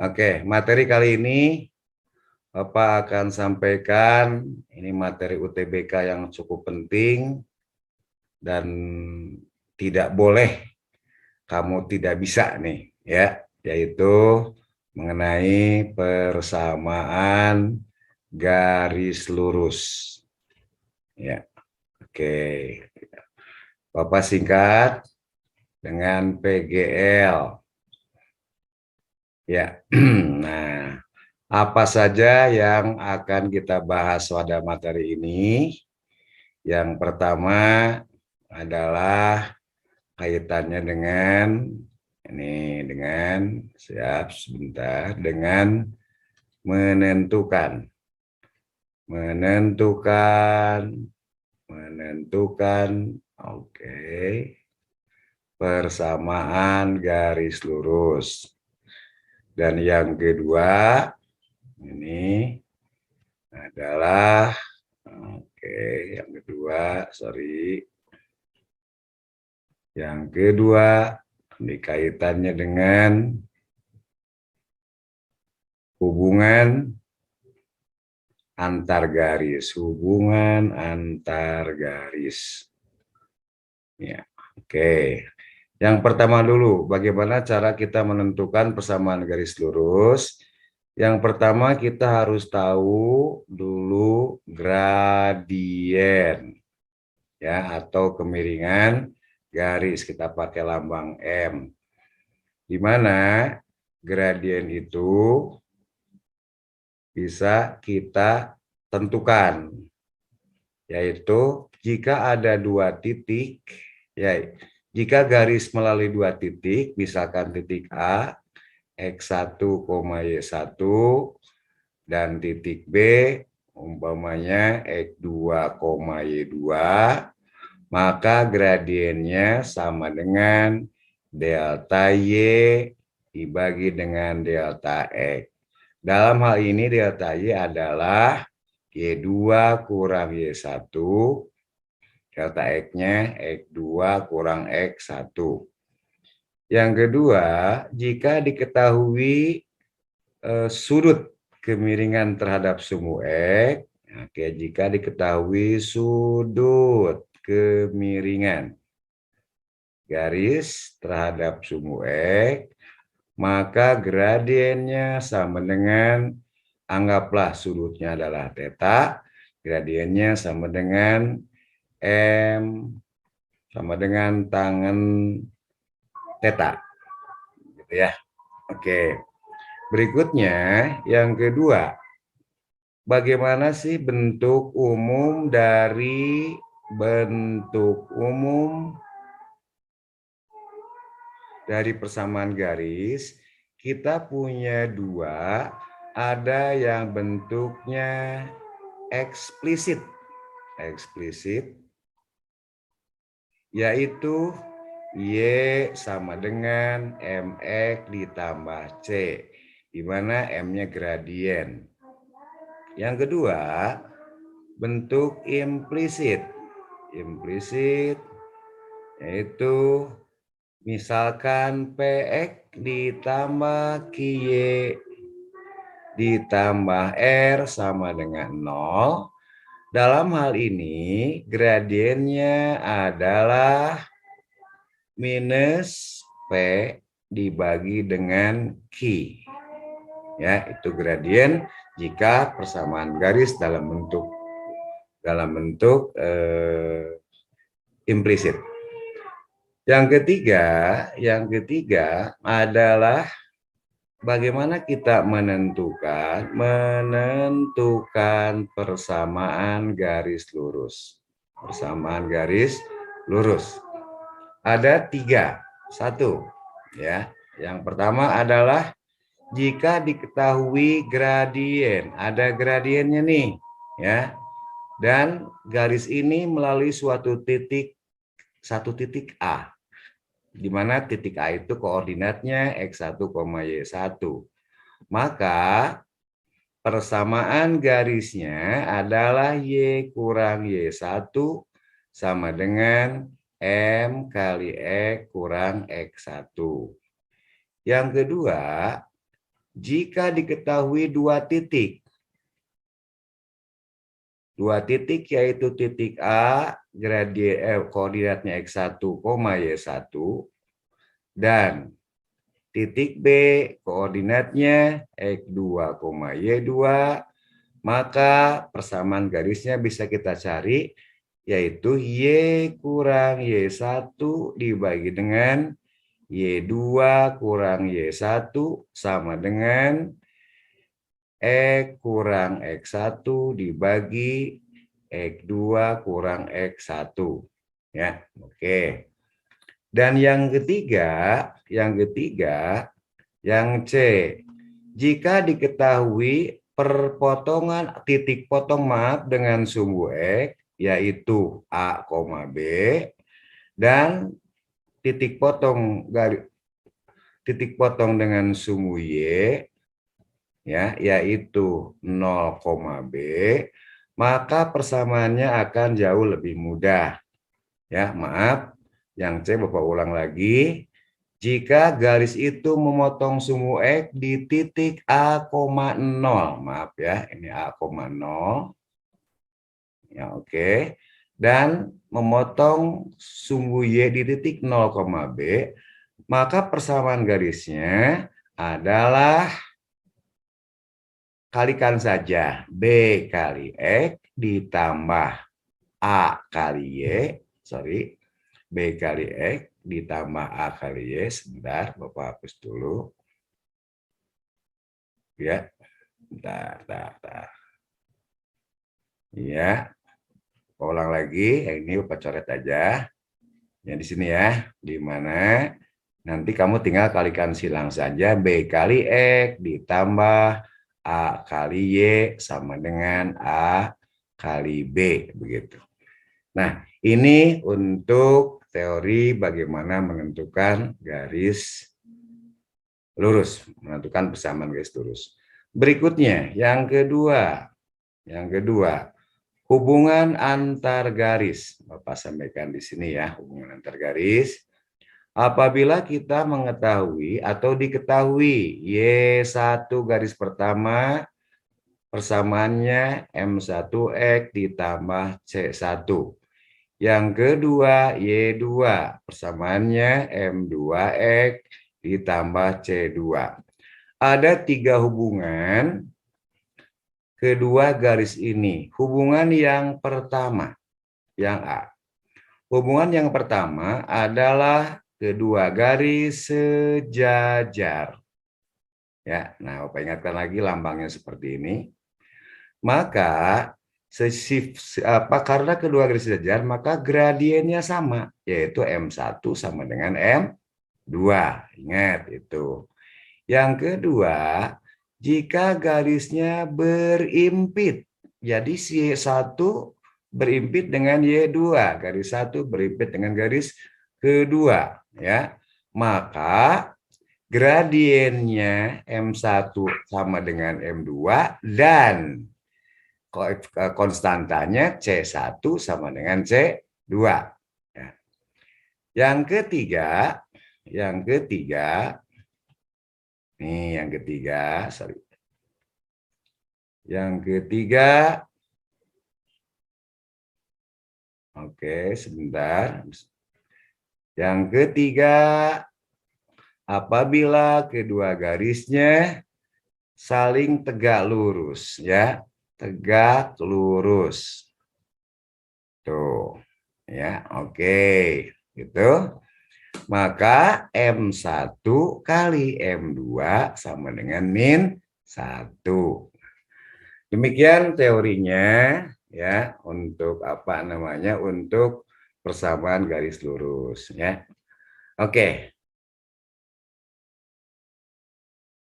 Oke, materi kali ini Bapak akan sampaikan, ini materi UTBK yang cukup penting dan tidak boleh kamu tidak bisa nih, ya, yaitu mengenai persamaan garis lurus. Ya, oke. Bapak singkat dengan PGL. Ya, nah, apa saja yang akan kita bahas pada materi ini? Yang pertama adalah kaitannya dengan siap sebentar, dengan menentukan oke, persamaan garis lurus. Dan yang kedua ini adalah yang kedua dikaitannya dengan hubungan antar garis, Ya, oke. Yang pertama dulu, bagaimana cara kita menentukan persamaan garis lurus? Yang pertama kita harus tahu dulu gradien, ya, atau kemiringan garis. Kita pakai lambang M, di mana gradien itu bisa kita tentukan, yaitu jika ada dua titik, ya, jika garis melalui dua titik, misalkan titik A, X1, Y1, dan titik B, umpamanya X2, Y2, maka gradiennya sama dengan delta Y dibagi dengan delta X. Dalam hal ini delta Y adalah Y2 kurang Y1, delta X-nya X2 kurang X1. Yang kedua, jika diketahui sudut kemiringan terhadap sumbu X, oke, jika diketahui sudut kemiringan garis terhadap sumbu X, maka gradiennya sama dengan, anggaplah sudutnya adalah theta, gradiennya sama dengan M sama dengan tangen theta, gitu ya. Oke. Berikutnya yang kedua, bagaimana sih bentuk umum dari persamaan garis? Kita punya dua, ada yang bentuknya eksplisit, yaitu Y sama dengan MX ditambah C, di mana M-nya gradien. Yang kedua, bentuk implisit, yaitu misalkan PX ditambah QY ditambah R sama dengan 0. Dalam hal ini gradiennya adalah minus P dibagi dengan Q. Ya, itu gradien jika persamaan garis dalam bentuk implisit. Yang ketiga adalah bagaimana kita menentukan persamaan garis lurus. Ada tiga. Satu, ya. Yang pertama adalah jika diketahui gradien, ada gradiennya nih, ya. Dan garis ini melalui satu titik A, di mana titik A itu koordinatnya X1, Y1. Maka persamaan garisnya adalah Y kurang Y1 sama dengan M kali X kurang X1. Yang kedua, jika diketahui dua titik yaitu titik A koordinatnya X1, Y1 dan titik B koordinatnya X2, Y2, maka persamaan garisnya bisa kita cari yaitu Y kurang Y1 dibagi dengan Y2 kurang Y1 sama dengan X kurang X1 dibagi X2 kurang X1. Ya, oke. Dan yang ketiga, yang C. Jika diketahui perpotongan titik potong dengan sumbu X, yaitu A, B, dan titik potong dengan sumbu Y, ya, yaitu 0, B, maka persamaannya akan jauh lebih mudah. Ya, maaf, yang C Bapak ulang lagi. Jika garis itu memotong sumbu X di titik A, 0, maaf ya, ini A, 0, ya oke, dan memotong sumbu Y di titik 0, B, maka persamaan garisnya adalah kalikan saja B kali X ditambah A kali Y, B kali X ditambah A kali Y. Sebentar, Bapak hapus dulu. Ya, bentar. Ya, ulang lagi. Yang ini Bapak coret aja. Yang di sini ya, di mana nanti kamu tinggal kalikan silang saja B kali X ditambah A kali Y sama dengan A kali B, begitu. Nah, ini untuk teori bagaimana menentukan garis lurus, menentukan persamaan garis lurus. Berikutnya, yang kedua, hubungan antar garis. Bapak sampaikan di sini ya, hubungan antar garis. Apabila kita mengetahui atau diketahui Y1 garis pertama persamaannya M1X ditambah C1. Yang kedua Y2 persamaannya M2X ditambah C2. Ada 3 hubungan kedua garis ini. Hubungan yang pertama, yang A. Hubungan yang pertama adalah kedua garis sejajar. Ya, nah Bapak ingatkan lagi lambangnya seperti ini. Maka karena kedua garis sejajar, maka gradiennya sama, yaitu M1 sama dengan M2. Ingat itu. Yang kedua, jika garisnya berimpit, jadi si Y1 berimpit dengan Y2, garis 1 berimpit dengan garis kedua, ya. Maka gradiennya M1 sama dengan M2 dan konstantanya C1 sama dengan C2. Ya. Yang ketiga, nih yang ketiga, Yang ketiga, oke, sebentar. Yang ketiga, apabila kedua garisnya saling tegak lurus, ya, tegak lurus. Tuh, ya, oke, gitu. Maka M1 kali M2 sama dengan min 1. Demikian teorinya ya untuk untuk persamaan garis lurus ya. Oke.